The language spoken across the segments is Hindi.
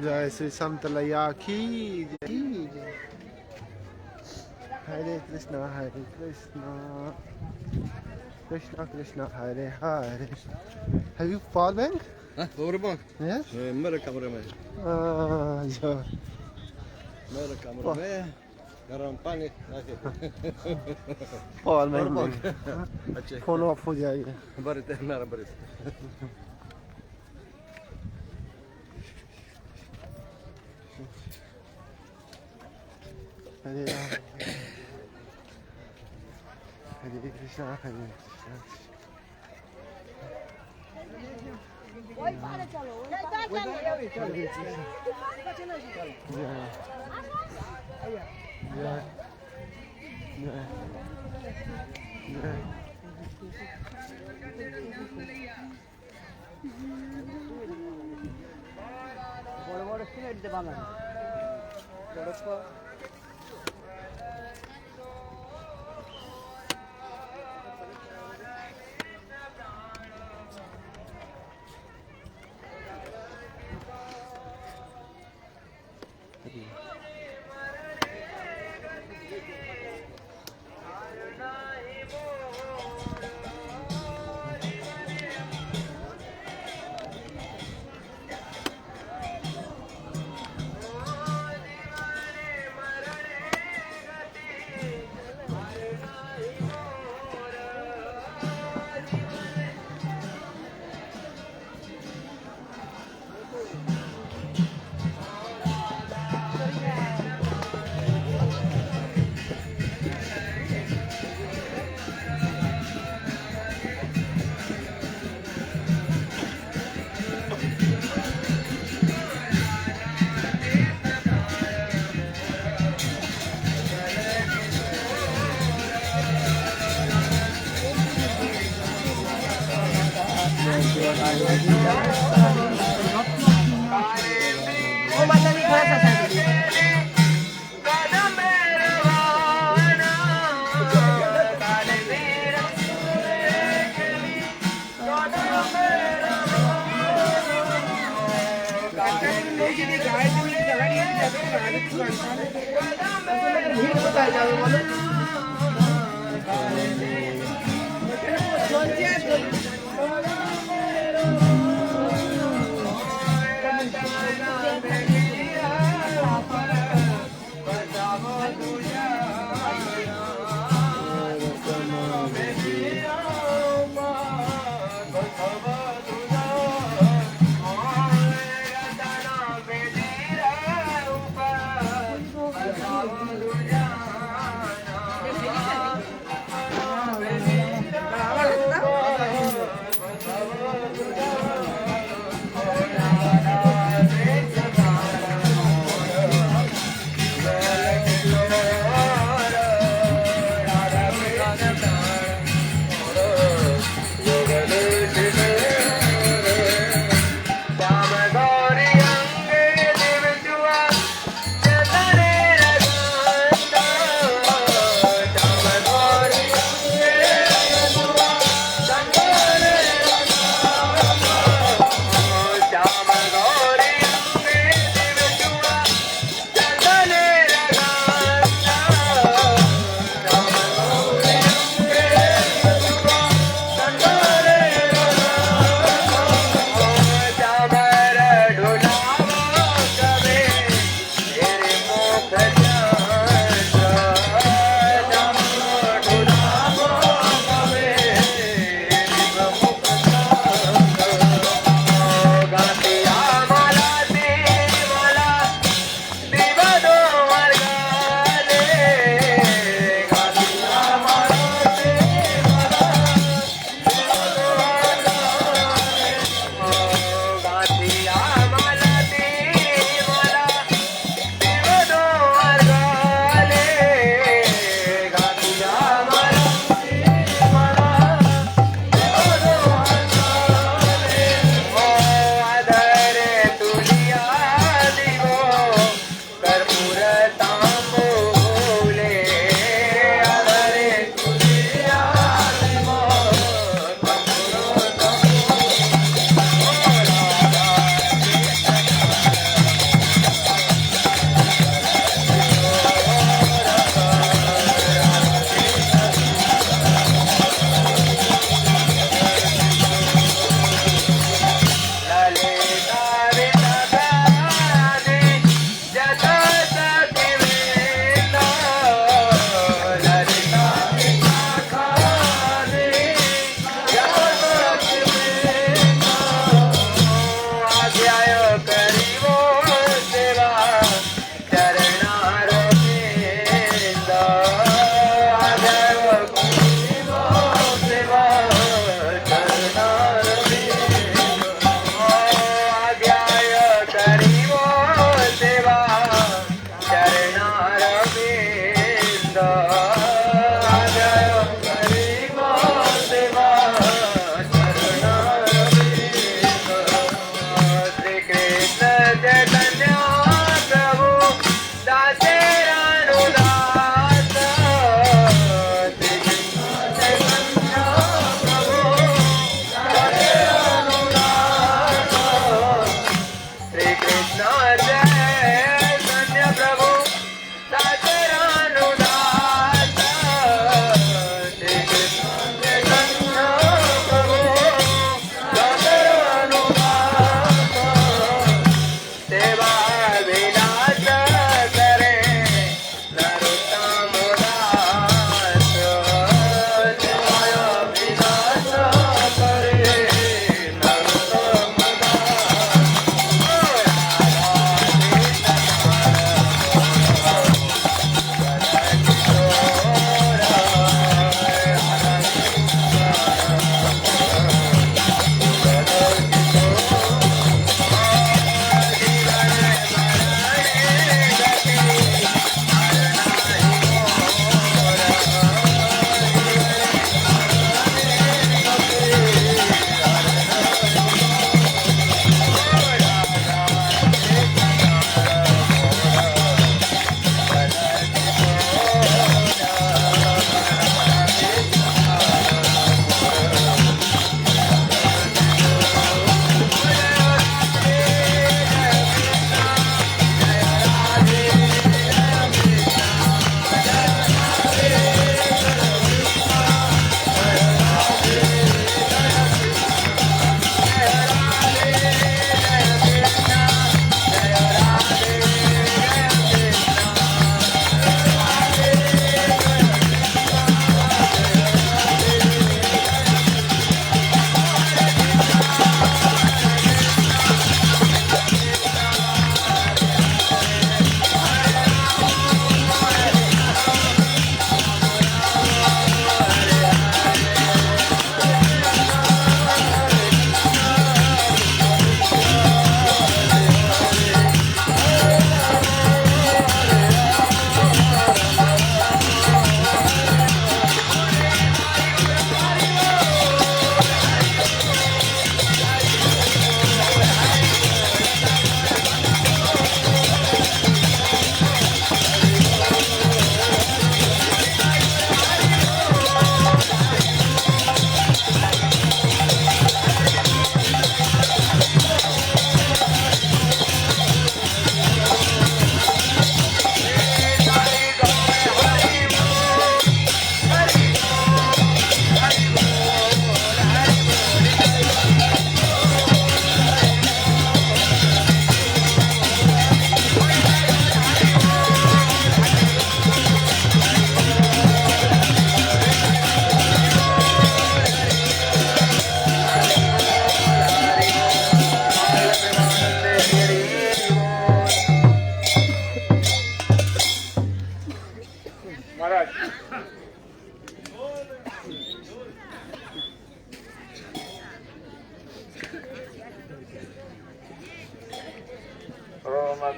जय श्री समतलैया की जय। हरे Krishna Krishna Krishna Hare Hare. Have you power bank? Huh? Powerbank? Yes. Mera camera में. Yeah. Mera camera में. गरम पानी. Power bank Powerbank. नहीं. अच्छा. फोन ऑफ हो जाएगा. बरते नारा बरते. हरे राम हरे कृष्णा हरे कृष्णा. বড় বড় সিমেন্ট দিয়ে বানানো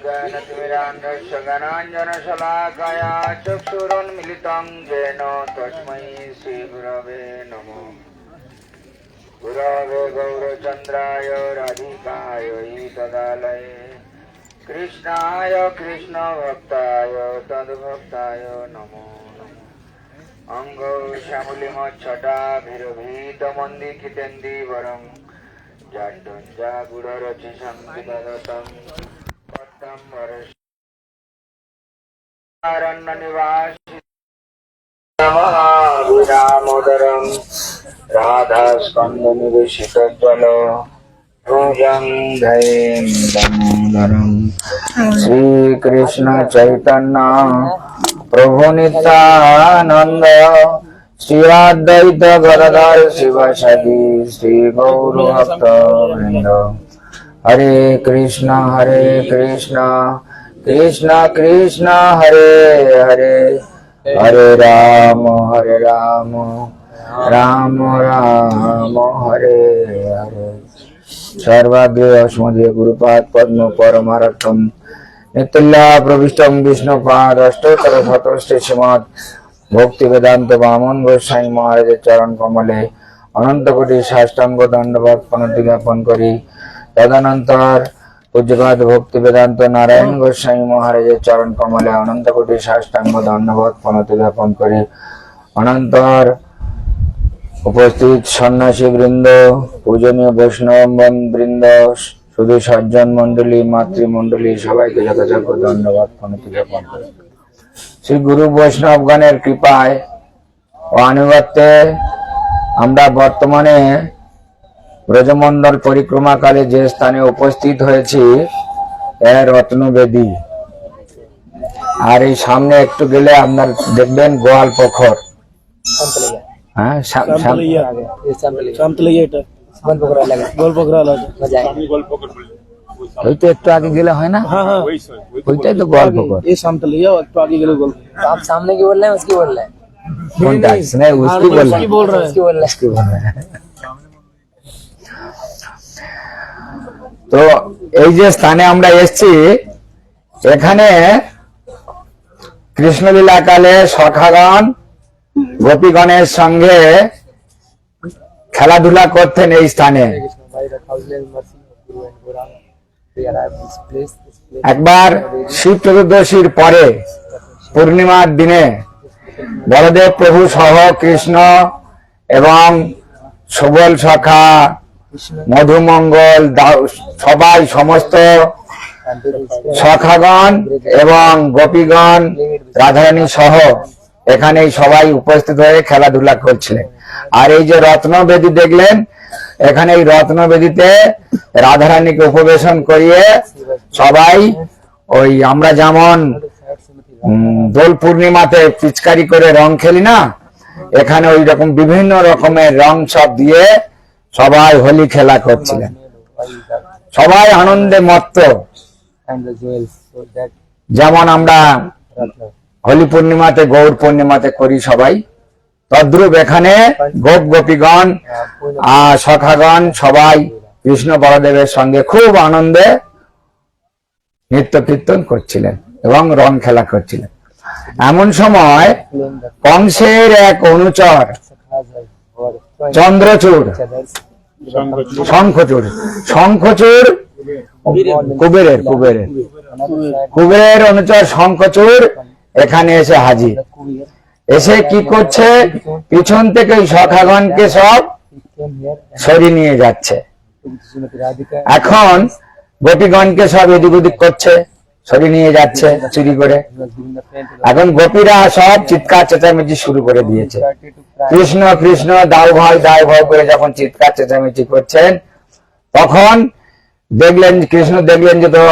ज्ञानतिमिरान्धस्य ज्ञानाञ्जनशलाकया चक्षुरुन्मिलितं येन तस्मै श्रीगुरवे नमः। गुरवे गौरचन्द्राय राधिकायै तदालये कृष्णाय कृष्णभक्ताय तद्भक्ताय नमो नमः। अङ्गौ श्यामलिमच्छटाभिरभीतमन्दिकितेन्दीवरं जाड्डञ्जा गुडरचि संविदधतं पट्टं वरण्यनिवासि महाविरामोदरं राधास्कन्दनिवेशितज्वल भुजं धैं दामोदरं श्रीकृष्ण चैतन्य प्रभु नित्यानंद श्री अद्वैत गदाधर शिवासादि श्री गौर भक्तवृंद। हरे कृष्ण कृष्ण कृष्ण हरे हरे, हरे राम राम राम हरे हरे। सर्वाग्रे अस्मदीय गुरुपाद पद्म परमार्थम नित्युल्ला प्रविष्टम विष्णुपाद अष्टोत्तर शतोष्ट श्रीमद् भक्ति वेदांत वामन गोस्वामी महाराज चरण कमले अनंत कोटि साष्टांग दंडवत प्रणति ज्ञापन करी तदनंतर पूज्यपाद भक्ति वेदांत नारायण गोस्वामी महाराज चरण कमले अनंत कोटि साष्टांग दंडवत प्रणति ज्ञापन करी अनंतर उपस्थित सन्यासी वृंद पूजनीय वैष्णव वृंद শুধু সজ্জন মন্ডলী মাতৃমন্ডলী সবাইকে যথাযোগ্য ধন্যবাদ প্রণতি জ্ঞাপন করি। শ্রী গুরু বৈষ্ণবগণের কৃপায় ও আনুগত্যে আমরা বর্তমানে ব্রজমন্ডল পরিক্রমাকালে যে স্থানে উপস্থিত হয়েছি এর রত্নবেদী। আর এই সামনে একটু গেলে আপনার দেখবেন গোয়াল পুকুর। হ্যাঁ ওই তো একটু আগে গেলে হয় না? ওইটাই তো গোয়াল পুকুর। একটু আগে গেলে आप सामने की बोल रहे हैं उसकी बोल रहे हैं? কোনটা? नहीं उसकी बोल रहे हैं। उसकी बोल रहे हैं। তো এই যে স্থানে আমরা এসেছি এখানে কৃষ্ণলীলা কালে সখাগণ গোপীগণের সঙ্গে খেলাধুলা করতেন এই স্থানে। একবার শিব চতুর্দশীর পরে পূর্ণিমার দিনে বলদেব প্রভু সহ কৃষ্ণ এবং সবল সখা মধুমঙ্গল সবাই সমস্ত সখাগণ এবং গোপীগণ রাধারানী সহ এখানে সবাই উপস্থিত হয়ে খেলাধুলা করছিলেন। আর এই যে রত্নবেদী দেখলেন এখানে এই রত্নবেদীতে রাধারানীকে উপবেশন করিয়ে সবাই ওই আমরা যেমন দোল পূর্ণিমাতে পিচকারি করে রং খেলি না, এখানে ওই রকম বিভিন্ন রকমের রং সব দিয়ে সবাই হোলি খেলা করছিলেন। সবাই আনন্দে মত্ত, যেমন আমরা হোলি পূর্ণিমাতে গৌর পূর্ণিমাতে করি সবাই, তদ্রূপ এখানে গোপ গোপীগণ আর সখাগণ সবাই কৃষ্ণ বলদেবের সঙ্গে খুব আনন্দে নৃত্য কীর্তন করছিলেন এবং রং খেলা করছিলেন। এমন সময় কংসের এক অনুচর চন্দ্রচূড় শঙ্খচূড় কুবেরের অনুচর শঙ্খচূড় এখানে এসে হাজির। এসে কি করছে, পিছন থেকে ওই সখাগণকে সব সরিয়ে নিয়ে যাচ্ছে। এখন গোপীগণকে সব এদিক ওদিক করছে, সরিয়ে নিয়ে যাচ্ছে চুরি করে। এখন গোপীরা সব চিৎকার চেঁচামেচি শুরু করে দিয়েছে। কৃষ্ণ কৃষ্ণ দাও ভয় করে যখন চিৎকার চেঁচামেচি করছেন তখন দেখলেন কৃষ্ণ দেখলেন যে তো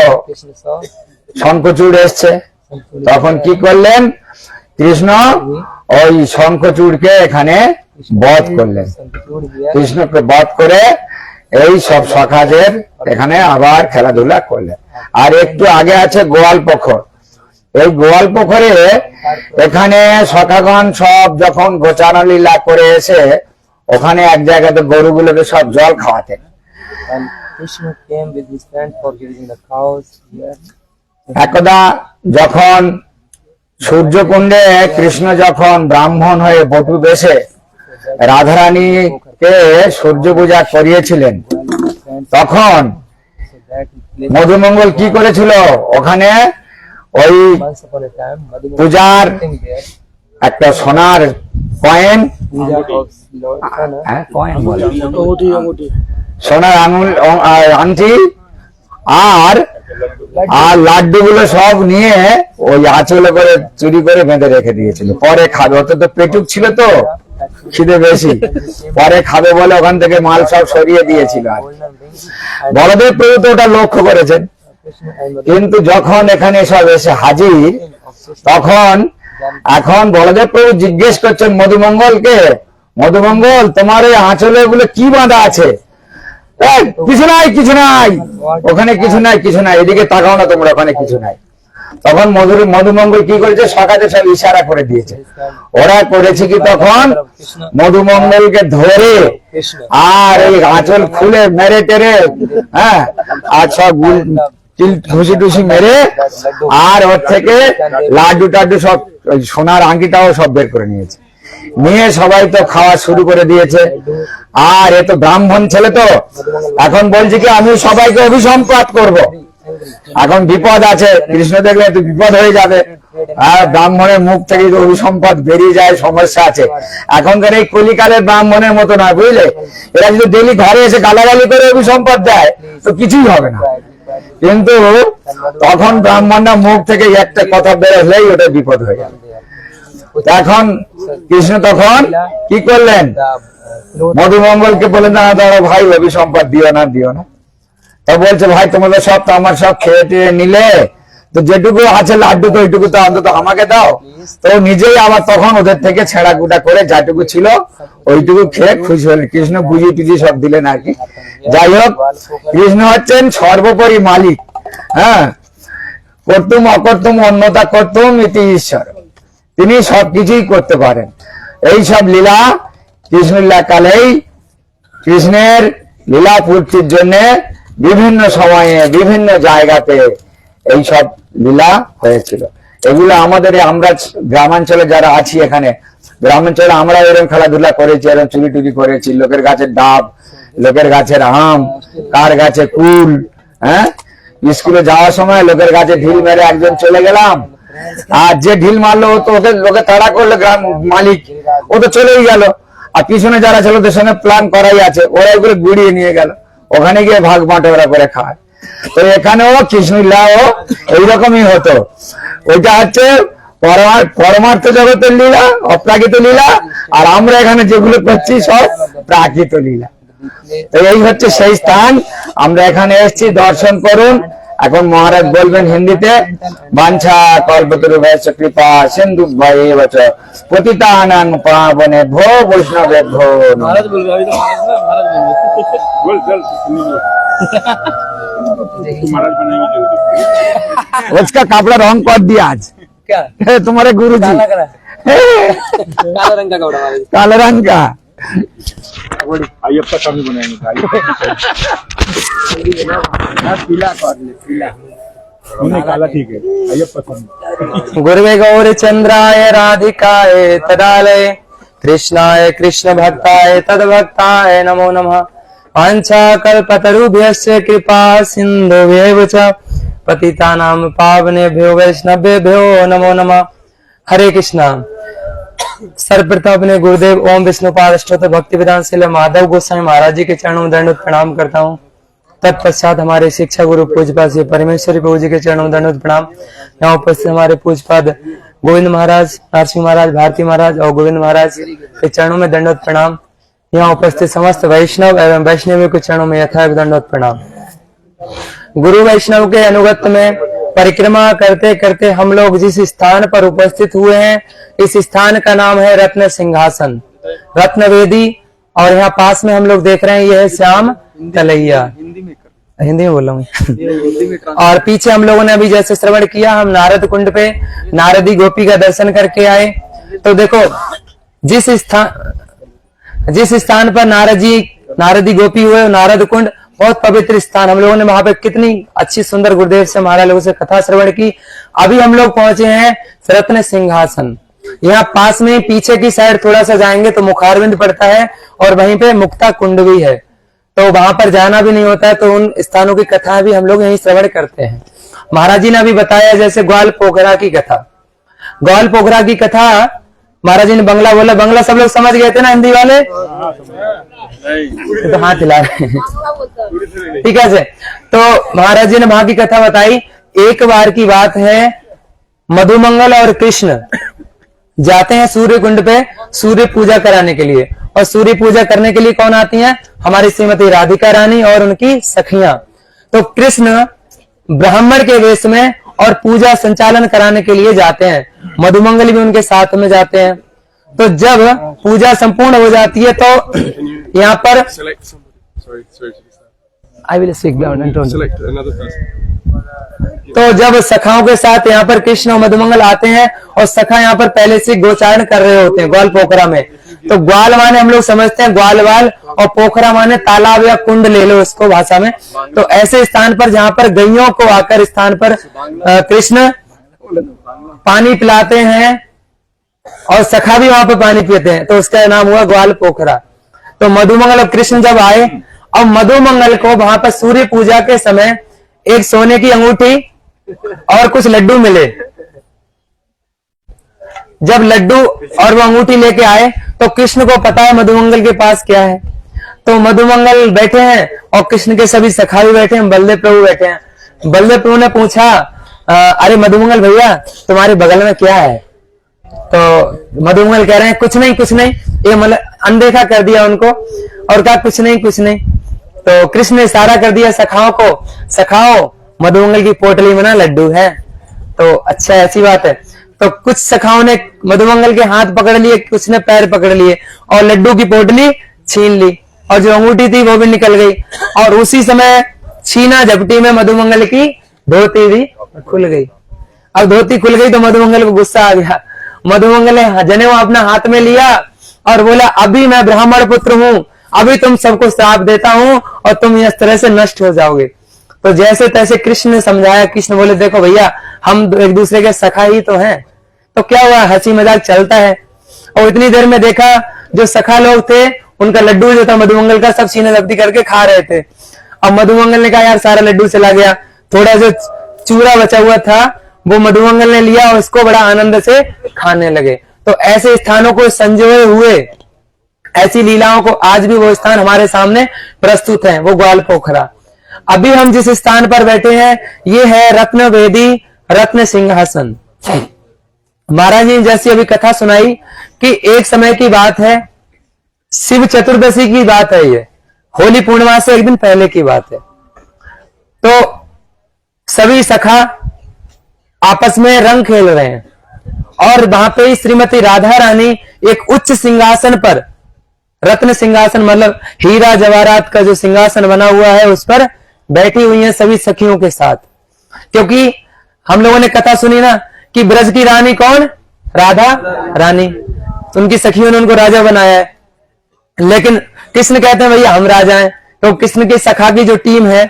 শঙ্খচূড় এসছে। তখন কি করলেন, কৃষ্ণ ওই শঙ্খচূড়কে এখানে বধ করলেন। কৃষ্ণকে বধ করে এই সব সখাদের এখানে আবার খেলাধুলা করলেন। আর একটু আগে আছে গোয়াল পুকুর। এই গোয়াল পুকুরে এখানে সখাগণ সব যখন গোচারণ লীলা করে এসে ওখানে এক জায়গাতে গরুগুলোকে সব জল খাওয়াতেন। একদা যখন সূর্যকুণ্ডে কৃষ্ণ যখন ব্রাহ্মণ হয়ে বটু বেশে রাধারানীকে সূর্য পূজা করিয়েছিলেন, তখন মধুমঙ্গল কি করেছিল, ওখানে ওই Once upon a time, Madhumangala পূজার was sitting there. একটা সোনার coin, Puja of Lord Krishna. Coin বলে, সোনার আঙুল আংটি আর লাড্ডু গুলো সব নিয়ে ওই আঁচলে করে চুরি করে বেঁধে রেখে দিয়েছিল। পরে খাবে, অত তো পেটুক ছিল তো, খিদে বেশি, পরে খাবে বলে ওখান থেকে মাল সব সরিয়ে দিয়েছিল। আর Golden ring. বলদেব প্রভু তো ওটা লক্ষ্য করেছেন, Krishna and Madhumangala কিন্তু যখন এখানে সব এসে হাজির, of Krishna. তখন এখন বলদেব প্রভু জিজ্ঞেস করছেন মধুমঙ্গলকে, মধুমঙ্গল তোমার এই আঁচলে গুলো কি বাঁধা আছে? এই, কিছু নাই, কিছু নাই, ওখানে কিছু নাই, কিছু নাই, এদিকে তাকাও না তোমরা, ওখানে কিছু নাই। তখন মধুমঙ্গল কি করেছে, সকালে সব ইশারা করে দিয়েছে। ওরা করেছে কি, তখন মধুমঙ্গলকে ধরে Krishna. আর এই আঁচল খুলে মেরে টেরে, হ্যাঁ, আর সব ঘুষি টুসি মেরে আর ওর থেকে লাড্ডু টাড্ডু সব ওই সোনার আংটিটাও সব বের করে নিয়েছে। নিয়ে সবাই তো খাওয়া শুরু করে দিয়েছে। আর এ তো ব্রাহ্মণ ছেলে, তো এখন বলছে কি আমি সবাইকে অভিসম্পাত করব। এখন বিপদ আছে, কৃষ্ণ দেখলে একটু বিপদ হয়ে যাবে, আর ব্রাহ্মণের মুখ থেকে যদি অভিসম্পাত বেরিয়ে যায় সমস্যা আছে। এখনকার এই কলিকালের ব্রাহ্মণের মতো নয়, বুঝলে, এরা যদি ডেলি ঘরে এসে গালাগালি করে অভিসম্পাত দেয় তো কিছুই হবে না। কিন্তু তখন ব্রাহ্মণরা মুখ থেকে একটা কথা বেরোলেই ওটা বিপদ হয়ে যাবে। এখন কৃষ্ণ তখন কি করলেন, মধুমঙ্গলকে বলে না দাঁড়ো ভাই, অভিসম্পাত দিও না, দিও না। তো বলছে ভাই তোমাদের সব তো আমার সব খেয়ে টেয়ে নিলে, তো যেটুকু আছে লাড্ডু তো ওইটুকু তো অন্তত আমাকে দাও। তো নিজেই আবার তখন ওদের থেকে ছেঁড়া কুটা করে যাটুকু ছিল ওইটুকু খেয়ে খুশি হলেন। কৃষ্ণ বুঝি টুজি সব দিলেন আর কি। যাই হোক, কৃষ্ণ হচ্ছেন সর্বোপরি মালিক। হ্যাঁ, কর্তুম অকর্তুম অন্যতা কর্তুম ইতি ঈশ্বর, তিনি সবকিছুই করতে পারেন। এই সব লীলা কৃষ্ণলীলা কালেই কৃষ্ণের লীলা পূর্তির জন্য বিভিন্ন সময়ে বিভিন্ন জায়গাতে এই সব লীলা হয়েছিল। এগুলো আমাদের আমরা গ্রামাঞ্চলে যারা আছি, এখানে গ্রামাঞ্চলে আমরা এরকম খেলাধুলা করেছি, এরকম চুরি টুরি করেছি, লোকের গাছের ডাব, লোকের গাছের আম, কার গাছে কুল। হ্যাঁ, স্কুলে যাওয়ার সময় লোকের গাছে ঢিল মেরে একজন চলে গেলাম, আর যে ঢিল মারলো ও তো ওকে লোকে তাড়া করলো, গ্রাম মালিক ও তো চলেই গেল, আর পিছনে যারা ছিল ওদের সঙ্গে প্ল্যান করাই আছে, ওরা এগুলো গুড়িয়ে নিয়ে গেল, ওখানে গিয়ে ভাগ বাঁটোয়ারা করে খায়। তো এখানেও কৃষ্ণলীলাও এইরকমই হতো। ওইটা হচ্ছে পরমার্থ জগতের লীলা, অপ্রাকৃত লীলা, আর আমরা এখানে যেগুলো করছি সব প্রাকৃত লীলা। তো এই হচ্ছে সেই স্থান, আমরা এখানে এসেছি, দর্শন করুন। এখন মহারাজ বলবেন হিন্দিতে, বাঞ্ছা কল্পতরুভ্যশ্চ কৃপা সিন্ধুভ্যেব চ পতিতানাং পাবনেভ্যো বৈষ্ণবেভ্যো নমঃ। महाराज बोल रहे, अभी तो महाराज ना, महाराज बोल रहे। उसका कपड़ा रंग कर दिया आज। क्या हे, तुम्हारे गुरु जी काला करा, हे, काला रंग का कपड़ा महाराज। काले रंग का। अय्यप्पा स्वामी बनाएंगे पीला कर ले, पीला। काला ठीक है, अय्यप्पा स्वामी। गुरुवे गौर चंद्राय राधिकाय तदालय कृष्णाय कृष्ण भक्ताय तद्भक्ताय नमो नमः। वाञ्छा कल्पतरुभ्यश्च कृपा सिन्धुभ्यैव च पतितानां पावनेभ्यो वैष्णवेभ्यो नमो नमः। हरे कृष्णा। सर्वप्रथम अपने गुरुदेव ओम विष्णुपाद अष्टोत्तर भक्ति वेदांत श्रील माधव गोस्वामी महाराज जी के चरणों में दंडवत प्रणाम करता हूँ। तत्पश्चात हमारे शिक्षा गुरु पूज्यपाद श्री परमेश्वरी प्रभु जी के चरणों में दंडवत प्रणाम। यहाँ उपस्थित हमारे पूज्यपाद गोविंद महाराज, नरसिंह महाराज, भारती महाराज और गोविंद महाराज के चरणों में दंडवत प्रणाम। यहाँ उपस्थित समस्त वैष्णव एवं वैष्णवी के चरणों में यथावत दंडवत प्रणाम। गुरु वैष्णव के अनुगत्य में परिक्रमा करते करते हम लोग जिस स्थान पर उपस्थित हुए हैं, इस स्थान का नाम है रत्न सिंहासन, रत्न वेदी। और यहाँ पास में हम लोग देख रहे हैं, यह है श्याम तलैया। हिंदी में बोल रहा हूँ। और पीछे हम लोगों ने अभी जैसे श्रवण किया, हम नारद कुंड पे नारदी गोपी का दर्शन करके आए। तो देखो, जिस स्थान पर नारदी गोपी हुए, नारद कुंड, बहुत पवित्र स्थान। हम लोगों ने वहां पे कितनी अच्छी सुंदर गुरुदेव से महाराज लोगों से कथा श्रवण की। अभी हम लोग पहुंचे हैं रत्न सिंहासन। यहाँ पास में पीछे की साइड थोड़ा सा जाएंगे तो मुखारविंद पड़ता है और वहीं पे मुक्ता कुंड भी है, तो वहां पर जाना भी नहीं होता है। तो उन स्थानों की कथा भी हम लोग यहीं श्रवण करते हैं। महाराज जी ने अभी बताया जैसे ग्वाल पोखरा की कथा। ग्वाल पोखरा की कथा महाराज जी ने बंगला बोला, बंगला सब लोग समझ गए थे ना हिंदी वाले, तो हाथ हिला रहे हैं, ठीक है। तो महाराज जी ने वहां की कथा बताई। एक बार की बात है, मधुमंगल और कृष्ण जाते हैं सूर्य कुंड पे सूर्य पूजा कराने के लिए। और सूर्य पूजा करने के लिए कौन आती हैं? हमारी श्रीमती राधिका रानी और उनकी सखियां। तो कृष्ण ब्राह्मण के वेश में और पूजा संचालन कराने के लिए जाते हैं, मधुमंगल भी उनके साथ में जाते हैं। तो जब पूजा संपूर्ण हो जाती है तो यहाँ पर आई विल स्पीक तो जब सखाओं के साथ यहाँ पर कृष्ण और मधुमंगल आते हैं और सखा यहाँ पर पहले से गोचारण कर रहे होते हैं ग्वाल पोखरा में। तो ग्वाल माने हम लोग समझते हैं ग्वालवाल, और पोखरा माने तालाब या कुंड ले लो उसको भाषा में। तो ऐसे स्थान पर जहाँ पर गैयों को आकर स्थान पर कृष्ण पानी पिलाते हैं और सखा भी वहां पर पानी पीते हैं, तो उसका नाम हुआ ग्वाल पोखरा। तो मधुमंगल और कृष्ण जब आए, और मधुमंगल को वहां पर सूर्य पूजा के समय एक सोने की अंगूठी और कुछ लड्डू मिले। जब लड्डू और वो अंगूठी लेके आए तो कृष्ण को पता है मधुमंगल के पास क्या है। तो मधुमंगल बैठे हैं और कृष्ण के सभी सखा भी बैठे हैं, बलदेव प्रभु बैठे हैं। बलदेव प्रभु ने पूछा, अरे मधुमंगल भैया तुम्हारे बगल में क्या है? तो मधुमंगल कह रहे हैं कुछ नहीं कुछ नहीं। ये मतलब अनदेखा कर दिया उनको और कहा कुछ नहीं कुछ नहीं। तो कृष्ण ने इशारा कर दिया सखाओं को, सखाओ मधुमंगल की पोटली में ना लड्डू है। तो अच्छा ऐसी बात है। तो कुछ सखाओं ने मधुमंगल के हाथ पकड़ लिए, कुछ ने पैर पकड़ लिए और लड्डू की पोटली छीन ली, और जो अंगूठी थी वो भी निकल गई। और उसी समय छीना झपटी में मधुमंगल की धोती भी खुल गई। अब धोती खुल गई तो मधुमंगल को गुस्सा आ गया। मधुमंगल ने जनेऊ अपना हाथ में लिया और बोला, अभी मैं ब्राह्मण पुत्र हूं, अभी तुम सबको श्राप देता हूं और तुम इस तरह से नष्ट हो जाओगे। तो जैसे तैसे कृष्ण ने समझाया। कृष्ण बोले, देखो भैया हम एक दूसरे के सखा ही तो हैं, तो क्या हुआ, हंसी मजाक चलता है। और इतनी देर में देखा जो सखा लोग थे उनका लड्डू जो था मधुमंगल का सब सीने जब्ती करके खा रहे थे। अब मधुमंगल ने कहा यार सारा लड्डू चला गया, थोड़ा जो चूरा बचा हुआ था वो मधुमंगल ने लिया और उसको बड़ा आनंद से खाने लगे। तो ऐसे स्थानों को संजोए हुए, ऐसी लीलाओं को आज भी वो स्थान हमारे सामने प्रस्तुत है, वो ग्वाल पोखरा। अभी हम जिस स्थान पर बैठे हैं ये है रत्न वेदी रत्न सिंहासन। महाराज जी जैसी अभी कथा सुनाई कि एक समय की बात है, शिव चतुर्दशी की बात है, ये होली पूर्णिमा से एक दिन पहले की बात है। तो सभी सखा आपस में रंग खेल रहे हैं और वहां पे श्रीमती राधा रानी एक उच्च सिंहासन पर, रत्न सिंहासन मतलब हीरा जवाहरात का जो सिंहासन बना हुआ है उस पर बैठी हुई हैं सभी सखियों के साथ। क्योंकि हम लोगों ने कथा सुनी ना कि ब्रज की रानी कौन, राधा रानी, तो उनकी सखियों ने उनको राजा बनाया है। लेकिन कृष्ण कहते हैं भैया हम राजा हैं। तो कृष्ण के सखा की जो टीम है,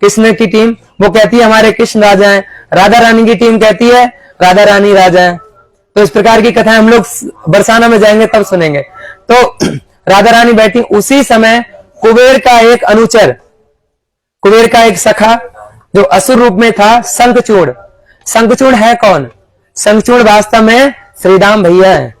कृष्ण की टीम वो कहती है हमारे कृष्ण राजा हैं, राधा रानी की टीम कहती है राधा रानी राजा हैं। तो इस प्रकार की कथाएं हम लोग बरसाना में जाएंगे तब सुनेंगे। तो राधा रानी बैठी, उसी समय कुबेर का एक अनुचर, कुबेर का एक सखा जो असुर रूप में था, शंखचूड़। शंखचूड़ है कौन? शंखचूड़ वास्तव में श्रीराम भैया है।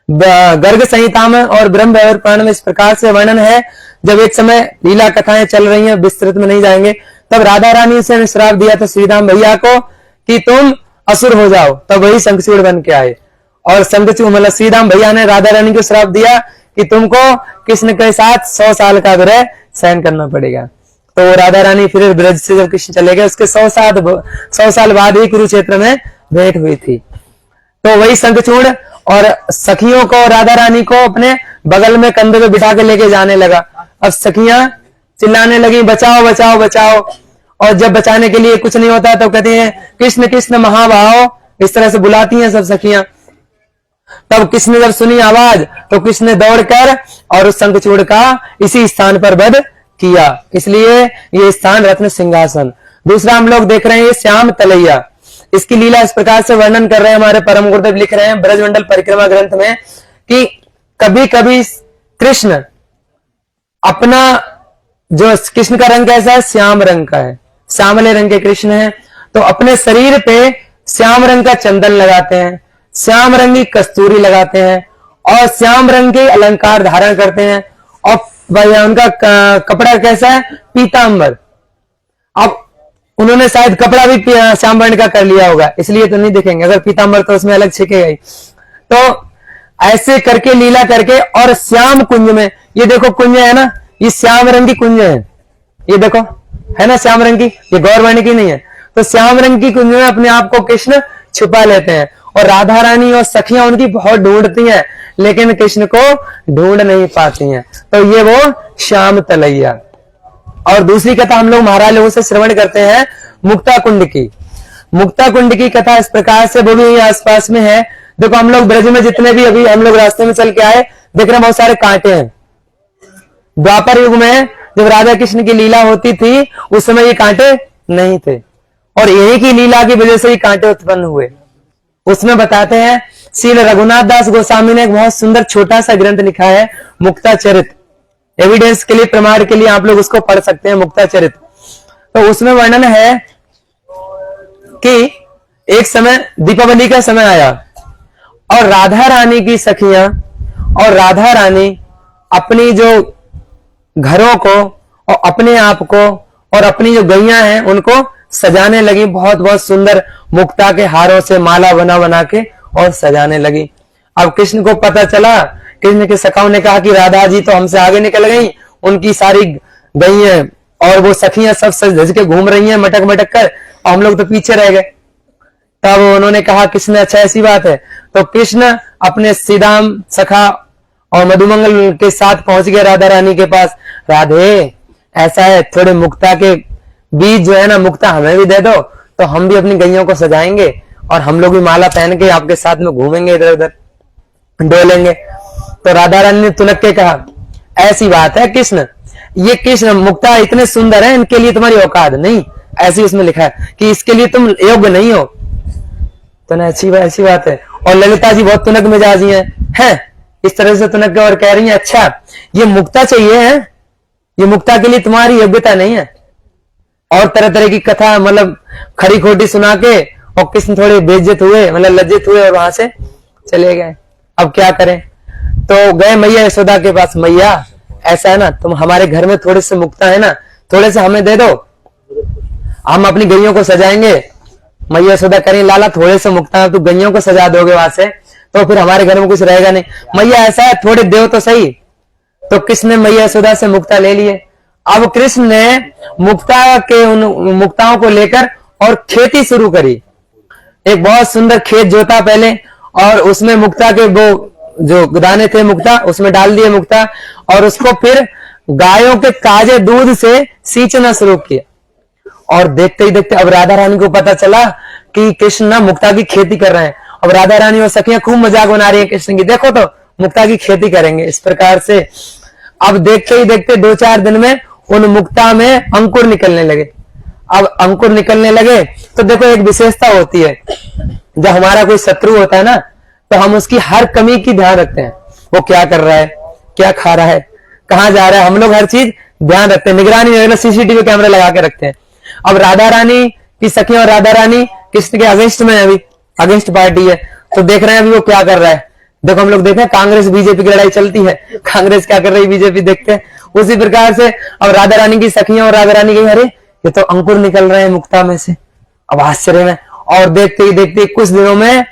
गर्ग संहिता में और ब्रह्म वैवर्त पुराण में इस प्रकार से वर्णन है। जब एक समय लीला कथाएं चल रही हैं, विस्तृत में नहीं जाएंगे, तब राधा रानी से श्राप दिया था श्रीराम भैया को कि तुम असुर हो जाओ, तब वही शंखचूड़ बन के आए। और शंखचूड़ मतलब श्रीराम भैया ने राधा रानी को श्राप दिया कि तुमको कृष्ण के साथ 100 साल का विरह सहन करना पड़ेगा। तो राधा रानी फिर ब्रज से जब कृष्ण चले गए उसके 100 साल बाद ही कुरुक्षेत्र में भेंट हुई थी। तो वही शंखचूड़ और सखियों को, राधा रानी को अपने बगल में कंधे पे बिठा के लेके जाने लगा। अब सखियां चिल्लाने लगी बचाओ बचाओ बचाओ, और जब बचाने के लिए कुछ नहीं होता तो कहती हैं कृष्ण कृष्ण महाभाव, इस तरह से बुलाती हैं सब सखियां। तब कृष्ण ने जब सुनी आवाज तो कृष्ण ने दौड़कर और उस शंखचूड़ का इसी स्थान पर वध किया, इसलिए ये स्थान रत्न सिंहासन। दूसरा हम लोग देख रहे हैं ये श्याम तलैया, इसकी लीला इस प्रकार से वर्णन कर रहे हैं हमारे परम गुरुदेव, लिख रहे हैं ब्रजमंडल परिक्रमा ग्रंथ में कि कभी कभी कृष्ण अपना, जो कृष्ण का रंग कैसा है, श्याम रंग का है, श्यामले रंग के कृष्ण है, तो अपने शरीर पे श्याम रंग का चंदन लगाते हैं, श्याम रंग की कस्तूरी लगाते हैं और श्याम रंग के अलंकार धारण करते हैं। और वह उनका कपड़ा कैसा है, पीतांबर। अब उन्होंने शायद कपड़ा भी श्याम वर्ण का कर लिया होगा, इसलिए तो नहीं दिखेंगे, अगर पीतांबर तो उसमें अलग छिकेगा ही। तो ऐसे करके लीला करके, और श्याम कुंज में, ये देखो कुंज है ना, ये श्याम रंग की कुंज है, ये देखो है ना श्याम रंग की, ये गौरवर्ण की नहीं है। तो श्याम रंग की कुंज में अपने आप को कृष्ण छुपा लेते हैं, और राधा रानी और सखियां उनकी बहुत ढूंढती हैं, लेकिन कृष्ण को ढूंढ नहीं पाती हैं। तो ये वो श्याम तलैया। और दूसरी कथा हम लोग महाराज लोगों से श्रवण करते हैं मुक्ता कुंड की। मुक्ता कुंड की कथा इस प्रकार से, वो भी आसपास में है। देखो हम लोग ब्रज में जितने भी अभी हम लोग रास्ते में चल के आए, देख रहे हैं बहुत सारे कांटे हैं। द्वापर युग में जब राधा कृष्ण की लीला होती थी उस समय ये कांटे नहीं थे, और यही की लीला की वजह से ये कांटे उत्पन्न हुए। उसमें बताते हैं श्रील रघुनाथ दास गोस्वामी ने एक बहुत सुंदर छोटा सा ग्रंथ लिखा है मुक्ता चरित, एविडेंस के लिए, प्रमाण के लिए आप लोग उसको पढ़ सकते हैं, मुक्ता चरित। तो उसमें वर्णन है कि एक समय दीपावली का समय आया और राधा रानी की सखियां और राधा रानी अपनी जो घरों को और अपने आप को और अपनी जो गैया हैं उनको सजाने लगी, बहुत बहुत सुंदर मुक्ता के हारों से माला बना बना के और सजाने लगी। अब कृष्ण को पता चला, कृष्ण के सखाओं ने कहा कि राधा जी तो हमसे आगे निकल गई, उनकी सारी गैया और वो सखियां सब सज धज के घूम रही हैं मटक मटक कर, और हम लोग तो पीछे रह गए। तब उन्होंने कहा कृष्ण अच्छा ऐसी बात है, तो कृष्ण अपने सीधाम सखा और मधुमंगल के साथ पहुंच गए राधा रानी के पास। राधे ऐसा है, थोड़े मुक्ता के बीज जो है ना, मुक्ता हमें भी दे दो, तो हम भी अपनी गैयों को सजाएंगे और हम लोग भी माला पहन के आपके साथ में घूमेंगे, इधर उधर डोलेंगे। तो राधा रानी ने तुनक के कहा ऐसी बात है कृष्ण, ये कृष्ण मुक्ता इतने सुंदर है, इनके लिए तुम्हारी औकात नहीं, ऐसी उसमें लिखा है कि इसके लिए तुम योग्य नहीं हो। तो ना ऐसी बात है। और ललिता जी बहुत तुनक मिजाजी हैं, इस तरह से तुनक और कह रही है अच्छा ये मुक्ता चाहिए है, ये मुक्ता के लिए तुम्हारी योग्यता नहीं है। और तरह तरह की कथा मतलब खरी खोटी सुना के, और कृष्ण थोड़े बेइज्जत हुए, मतलब लज्जित हुए और वहां से चले गए। अब क्या करें, तो गए मैया यशोदा के पास, मैया ऐसा है ना, तुम हमारे घर में थोड़े से मुक्ता है ना, थोड़े से हमें दे दो, हम अपनी गैयों को सजाएंगे। मैया यशोदा करें लाला थोड़े से मुक्ता है, तो गैयों को सजा दोगे वहां से तो फिर हमारे घर में कुछ रहेगा नहीं। मैया ऐसा है थोड़े दो तो सही। तो कृष्ण ने मैया यशोदा से मुक्ता ले लिए। अब कृष्ण ने मुक्ता के उन मुक्ताओं को लेकर और खेती शुरू करी। एक बहुत सुंदर खेत जोता पहले, और उसमें मुक्ता के वो जो दाने थे मुक्ता उसमें डाल दिए मुक्ता, और उसको फिर गायों के ताजे दूध से सींचना शुरू किया। और देखते ही देखते अब राधा रानी को पता चला कि कृष्ण ना मुक्ता की खेती कर रहे हैं। अब राधा रानी और सखियां खूब मजाक बना रही है कृष्ण की, देखो तो मुक्ता की खेती करेंगे इस प्रकार से। अब देखते ही देखते 2-4 दिन में उन मुक्ता में अंकुर निकलने लगे। अब अंकुर निकलने लगे तो देखो एक विशेषता होती है, जब हमारा कोई शत्रु होता है ना तो हम उसकी हर कमी की ध्यान रखते हैं, वो क्या कर रहा है, क्या खा रहा है, कहाँ जा रहा है, हम लोग हर चीज ध्यान रखते हैं, निगरानी सीसीटीवी कैमरा लगा के रखते हैं। अब राधा रानी की सखियां और राधा रानी कृष्ण के अगेंस्ट में, अभी अगेंस्ट पार्टी है, तो देख रहे हैं अभी वो क्या कर रहा है। देखो हम लोग देख रहे हैं कांग्रेस बीजेपी की लड़ाई चलती है, कांग्रेस क्या कर रही है बीजेपी देखते हैं। उसी प्रकार से अब राधा रानी की सखियां और राधा रानी कही अरे ये तो अंकुर निकल रहे हैं मुक्ता में से, अब आश्चर्य में। और देखते ही देखते कुछ दिनों में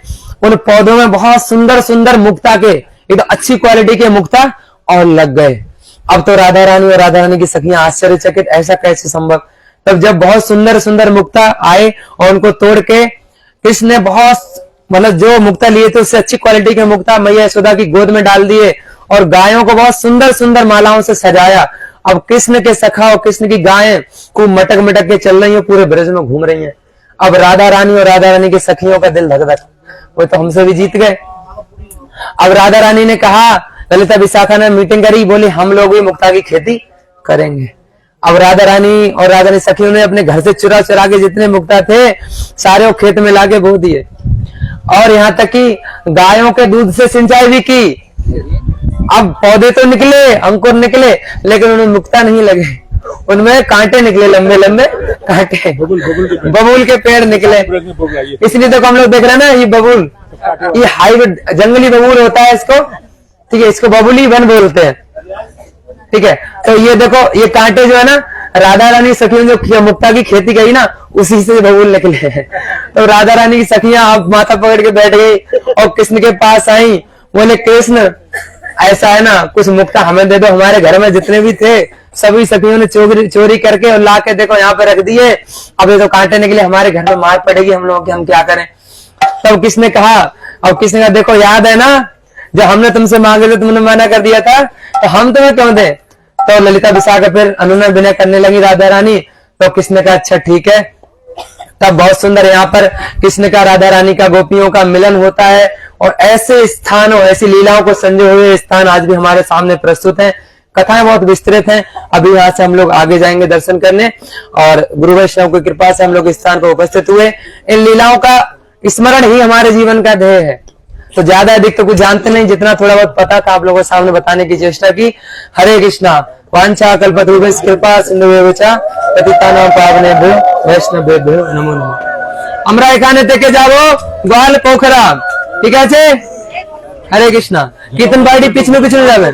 उन पौधों में बहुत सुंदर सुंदर मुक्ता के, ये तो अच्छी क्वालिटी के मुक्ता और लग गए। अब तो राधा रानी और राधा रानी की सखियां आश्चर्यचकित, ऐसा कैसे संभव। तब जब बहुत सुंदर सुंदर मुक्ता आए और उनको तोड़ के कृष्ण ने बहुत मतलब जो मुक्ता लिए थे उससे अच्छी क्वालिटी के मुक्ता मैया यशोदा की गोद में डाल दिए और गायों को बहुत सुंदर सुंदर मालाओं से सजाया। अब कृष्ण के सखा और कृष्ण की गायें खूब मटक मटक के चल रही है, पूरे ब्रज में घूम रही हैं। अब राधा रानी और राधा रानी के सखियों का दिल धक धक, वो तो हमसे भी जीत गए। अब राधा रानी ने कहा, ललिता विशाखा ने मीटिंग करी, बोली हम लोग भी मुक्ता की खेती करेंगे। अब राधा रानी और राधा रानी सखियों ने अपने घर से चुरा चुरा के जितने मुक्ता थे सारे वो खेत में लाके बो दिए, और यहाँ तक कि गायों के दूध से सिंचाई भी की। अब पौधे तो निकले, अंकुर निकले, लेकिन उनमें मुक्ता नहीं लगे, उनमें कांटे निकले, लंबे लंबे कांटे, बबूल के पेड़ निकले। इसलिए तो हम लोग देख रहे हैं ना, ये बबूल, ये हाइब्रिड जंगली बबूल होता है इसको, ठीक है, इसको बबूली वन बोलते हैं, ठीक है। तो ये देखो, ये कांटे जो है ना, राधा रानी सखियों जो मुक्ता की खेती करी ना, उसी से बबूल निकले हैं। तो राधा रानी की सखियां अब माथा पकड़ के बैठ गई और कृष्ण के पास आई, बोले कृष्ण ऐसा है ना, कुछ मुक्ता हमें दे दो, हमारे घर में जितने भी थे सभी सखियों ने चोरी करके और ला के देखो यहाँ पे रख दिए, अब ये तो कांटे निकले, हमारे घर में मार पड़ेगी हम लोगों की, हम क्या करें। तब किसने कहा, और किसने कहा देखो याद है ना जब हमने तुमसे मांगे थे तुमने मना कर दिया था, तो हम तुम्हें क्यों दें। तो ललिता बिसाकर फिर अनुनय विनय करने लगी राधा रानी, तो किसने कहा अच्छा ठीक है। तब बहुत सुंदर यहाँ पर कृष्ण का राधा रानी का गोपियों का मिलन होता है, और ऐसे स्थानों ऐसी लीलाओं को संजोए हुए स्थान आज भी हमारे सामने प्रस्तुत हैं। कथाएं बहुत विस्तृत हैं, अभी यहाँ से हम लोग आगे जाएंगे दर्शन करने, और गुरु वैष्णव की कृपा से हम लोग इस स्थान पर उपस्थित हुए। इन लीलाओं का स्मरण ही हमारे जीवन का ध्येय है। तो ज्यादा अधिक तो कुछ जानते नहीं, जितना थोड़ा बहुत पता था आप लोगों के सामने बताने की चेष्टा की। हरे कृष्णा, वांछा कल्पतरुभ्यश्च कृपा सिंधुभ्यो च पतितानां पावनेभ्यो वैष्णवेभ्यो नमो नमः। আমরা এখানে থেকে যাব গোয়াল পোখরা, ঠিক আছে। হরে কৃষ্ণ, কীর্তন বাড়ি পিছনে পিছনে যাবেন।